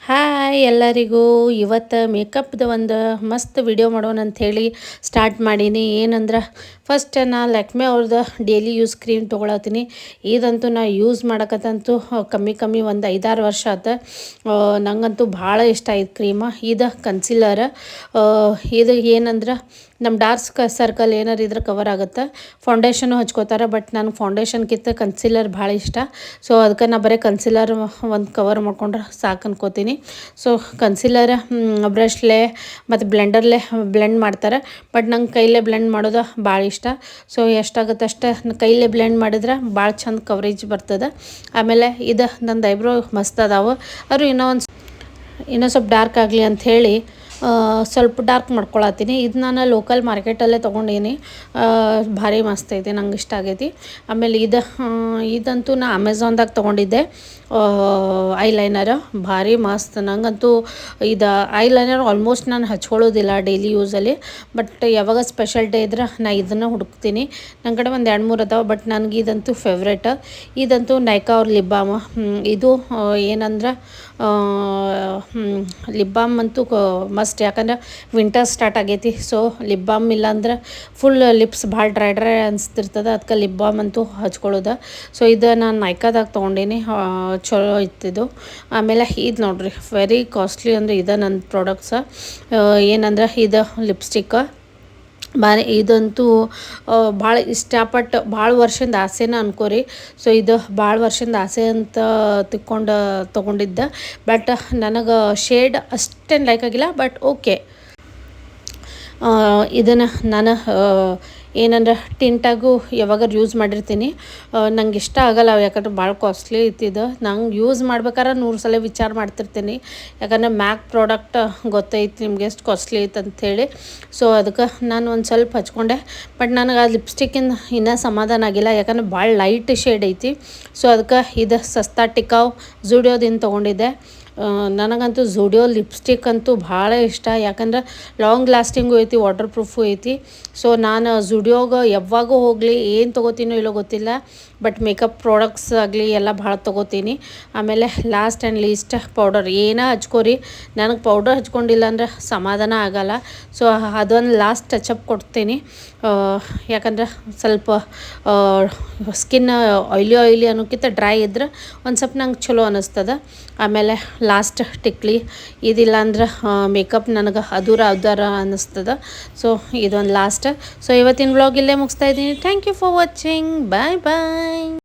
Hi ಎಲ್ಲರಿಗೂ ಇವತ್ತು ಮೇಕಪ್ದು ಒಂದು ಮಸ್ತ್ ವಿಡಿಯೋ ಮಾಡೋಣ ಅಂಥೇಳಿ ಸ್ಟಾರ್ಟ್ ಮಾಡೀನಿ. ಏನಂದ್ರೆ ಫಸ್ಟ್ ನಾ ಲ್ಯಾಕ್ಮೆ ಅವ್ರದ್ದು ಡೈಲಿ ಯೂಸ್ ಕ್ರೀಮ್ ತೊಗೊಳತ್ತೀನಿ. ಇದಂತೂ ನಾ ಯೂಸ್ ಮಾಡಕತ್ತಂತೂ ಕಮ್ಮಿ ಒಂದು 5-6 ವರ್ಷ ಆಯ್ತು. ನಂಗಂತೂ ಭಾಳ ಇಷ್ಟ ಆಯ್ತು ಕ್ರೀಮ. ಇದು ಕನ್ಸಿಲರ್. ಇದು ಏನಂದ್ರೆ ನಮ್ಮ ಡಾರ್ಕ್ ಸರ್ಕಲ್ ಏನಾರು ಇದ್ರೆ ಕವರ್ ಆಗುತ್ತೆ. ಫೌಂಡೇಶನು ಹಚ್ಕೋತಾರೆ, ಬಟ್ ನನಗೆ ಫೌಂಡೇಶನ್ಕಿಂತ ಕನ್ಸಿಲರ್ ಭಾಳ ಇಷ್ಟ. ಸೊ ಅದಕ್ಕೆ ನಾ ಬರೀ ಕನ್ಸಿಲರ್ ಒಂದು ಕವರ್ ಮಾಡ್ಕೊಂಡ್ರೆ ಸಾಕು ಅನ್ಕೋತೀನಿ. ಸೊ ಕನ್ಸಿಲರ್ ಬ್ರಷ್ಲೆ ಮತ್ತು ಬ್ಲೆಂಡರ್ಲೆ ಬ್ಲೆಂಡ್ ಮಾಡ್ತಾರೆ, ಬಟ್ ನಂಗೆ ಕೈಲೇ ಬ್ಲೆಂಡ್ ಮಾಡೋದು ಭಾಳ ಇಷ್ಟ. ಸೊ ಎಷ್ಟಾಗುತ್ತೆ ಅಷ್ಟು ಕೈಲೇ ಬ್ಲೆಂಡ್ ಮಾಡಿದ್ರೆ ಭಾಳ ಚಂದ ಕವರೇಜ್ ಬರ್ತದೆ. ಆಮೇಲೆ ಇದು ನಂದು ಐಬ್ರೋ ಮಸ್ತ್ ಅದಾವೆ. ಅವರು ಇನ್ನೂ ಸ್ವಲ್ಪ ಡಾರ್ಕ್ ಆಗಲಿ ಅಂಥೇಳಿ ಸ್ವಲ್ಪ ಡಾರ್ಕ್ ಮಾಡ್ಕೊಳತ್ತೀನಿ. ಇದು ನಾನು ಲೋಕಲ್ ಮಾರ್ಕೆಟಲ್ಲೇ ತೊಗೊಂಡೀನಿ. ಭಾರಿ ಮಸ್ತ್ ಐತಿ, ನಂಗೆ ಇಷ್ಟ ಆಗೈತಿ. ಆಮೇಲೆ ಇದಂತೂ ನಾ ಅಮೆಝಾನ್ದಾಗ ತೊಗೊಂಡಿದ್ದೆ. ಐಲೈನರ್ ಭಾರಿ ಮಸ್ತ್. ನಂಗಂತೂ ಇದು ಐಲೈನರ್ ಆಲ್ಮೋಸ್ಟ್ ನಾನು ಹಚ್ಕೊಳ್ಳೋದಿಲ್ಲ ಡೈಲಿ ಯೂಸಲ್ಲಿ, ಬಟ್ ಯಾವಾಗ ಸ್ಪೆಷಲ್ ಡೇ ಇದ್ರೆ ನಾ ಇದನ್ನು ಹುಡುಕ್ತೀನಿ. ನನ್ನ ಕಡೆ ಒಂದು 2-3 ಅದಾವೆ, ಬಟ್ ನನಗೆ ಇದಂತೂ ಫೇವ್ರೇಟ್. ಇದಂತೂ ನೈಕಾ ಅವ್ರ ಲಿಪ್ ಬಾಮ್. ಇದು ಏನಂದ್ರೆ ಲಿಪ್ ಬಾಮ್ ಅಂತೂ ಮಸ್ಟ್, ಯಾಕಂದ್ರೆ ವಿಂಟರ್ ಸ್ಟಾರ್ಟ್ ಆಗೈತಿ. ಸೊ ಲಿಪ್ ಬಾಮ್ ಇಲ್ಲಾಂದ್ರೆ ಫುಲ್ ಲಿಪ್ಸ್ ಭಾಳ ಡ್ರೈ ಅನಿಸ್ತಿರ್ತದೆ. ಅದಕ್ಕೆ ಲಿಪ್ ಬಾಮ್ ಅಂತೂ ಹಚ್ಕೊಳ್ಳೋದು. ಸೊ ಇದು ನಾನು ನೈಕಾದಾಗ ತೊಗೊಂಡೀನಿ, ಚಲೋ ಇತ್ತಿದ್ದು. ಆಮೇಲೆ ಇದು ನೋಡ್ರಿ, ವೆರಿ ಕಾಸ್ಟ್ಲಿ ಅಂದರೆ ಇದು ನನ್ನ ಪ್ರಾಡಕ್ಟ್ಸ. ಏನಂದ್ರೆ ಇದು ಲಿಪ್ಸ್ಟಿಕ್ ಭಾರಿ. ಇದಂತೂ ಭಾಳ ಇಷ್ಟಪಟ್ಟು ಭಾಳ ವರ್ಷದ ಆಸೆನ ಅನ್ಕೋರಿ. ಸೊ ಇದು ಭಾಳ ವರ್ಷದ ಆಸೆ ಅಂತ ತೊಗೊಂಡಿದ್ದೆ, ಬಟ್ ನನಗೆ ಶೇಡ್ ಅಷ್ಟೇನು ಲೈಕ್ ಆಗಿಲ್ಲ, ಬಟ್ ಓಕೆ. ಇದನ್ನು ನಾನು ಏನಂದ್ರೆ ಟಿಂಟಾಗೂ ಯಾವಾಗಾರು ಯೂಸ್ ಮಾಡಿರ್ತೀನಿ. ನಂಗೆ ಇಷ್ಟ ಆಗಲ್ಲ, ಯಾಕಂದ್ರೆ ಭಾಳ ಕಾಸ್ಟ್ಲಿ ಐತಿದು. ನಂಗೆ ಯೂಸ್ ಮಾಡ್ಬೇಕಾದ್ರೆ 100 ಸಲ ವಿಚಾರ ಮಾಡ್ತಿರ್ತೀನಿ, ಯಾಕಂದ್ರೆ ಮ್ಯಾಕ್ ಪ್ರಾಡಕ್ಟ್ ಗೊತ್ತೈತಿ ನಿಮ್ಗೆ ಎಷ್ಟು ಕಾಸ್ಟ್ಲಿ ಐತೆ ಅಂಥೇಳಿ. ಸೊ ಅದಕ್ಕೆ ನಾನು ಒಂದು ಸ್ವಲ್ಪ ಹಚ್ಕೊಂಡೆ, ಬಟ್ ನನಗೆ ಆ ಲಿಪ್ಸ್ಟಿಕ್ಕಿಂದ ಇನ್ನೂ ಸಮಾಧಾನ ಆಗಿಲ್ಲ, ಯಾಕಂದ್ರೆ ಭಾಳ ಲೈಟ್ ಶೇಡ್ ಐತಿ. ಸೊ ಅದಕ್ಕೆ ಇದು ಸಸ್ತಾ ಟಿಕಾವ್ ಝುಡಿಯೋದಿಂದ ತೊಗೊಂಡಿದ್ದೆ. ನನಗಂತೂ ಝುಡಿಯೋ ಲಿಪ್ಸ್ಟಿಕ್ ಅಂತೂ ಭಾಳ ಇಷ್ಟ, ಯಾಕಂದ್ರೆ ಲಾಂಗ್ ಲಾಸ್ಟಿಂಗು ಐತಿ, ವಾಟರ್ ಪ್ರೂಫು ಐತಿ. ಸೊ ನಾನು ಝುಡಿಯೋಗೆ ಯಾವಾಗೂ ಹೋಗಲಿ ಏನು ತೊಗೋತೀನೋ ಇಲ್ಲೋ ಗೊತ್ತಿಲ್ಲ, ಬಟ್ ಮೇಕಪ್ ಪ್ರಾಡಕ್ಟ್ಸ್ ಆಗಲಿ ಎಲ್ಲ ಭಾಳ ತೊಗೋತೀನಿ. ಆಮೇಲೆ ಲಾಸ್ಟ್ ಆ್ಯಂಡ್ ಲೀಸ್ಟ್ ಪೌಡರ್. ಏನೋ ಹಚ್ಕೋರಿ, ನನಗೆ ಪೌಡರ್ ಹಚ್ಕೊಂಡಿಲ್ಲ ಅಂದ್ರೆ ಸಮಾಧಾನ ಆಗಲ್ಲ. ಸೊ ಅದೊಂದು ಲಾಸ್ಟ್ ಟಚಪ್ ಕೊಡ್ತೀನಿ, ಯಾಕಂದ್ರೆ ಸ್ವಲ್ಪ ಸ್ಕಿನ್ ಆಯ್ಲಿ ಅನ್ನೋಕ್ಕಿಂತ ಡ್ರೈ ಇದ್ರೆ ಒಂದು ಸ್ವಲ್ಪ ನಂಗೆ ಚಲೋ ಅನ್ನಿಸ್ತದೆ. ಆಮೇಲೆ ಲಾಸ್ಟ್ ಟಿಕ್ಲಿ. ಇದಿಲ್ಲ ಅಂದ್ರೆ ಮೇಕಪ್ ನನಗೆ ಅದಾರ ಅನ್ನಿಸ್ತದೆ. ಸೊ ಇದೊಂದು ಲಾಸ್ಟ್. ಸೊ ಇವತ್ತಿನ ವ್ಲಾಗ್ ಇಲ್ಲೇ ಮುಗಿಸ್ತಾ ಇದ್ದೀನಿ. Thank you for watching. Bye bye.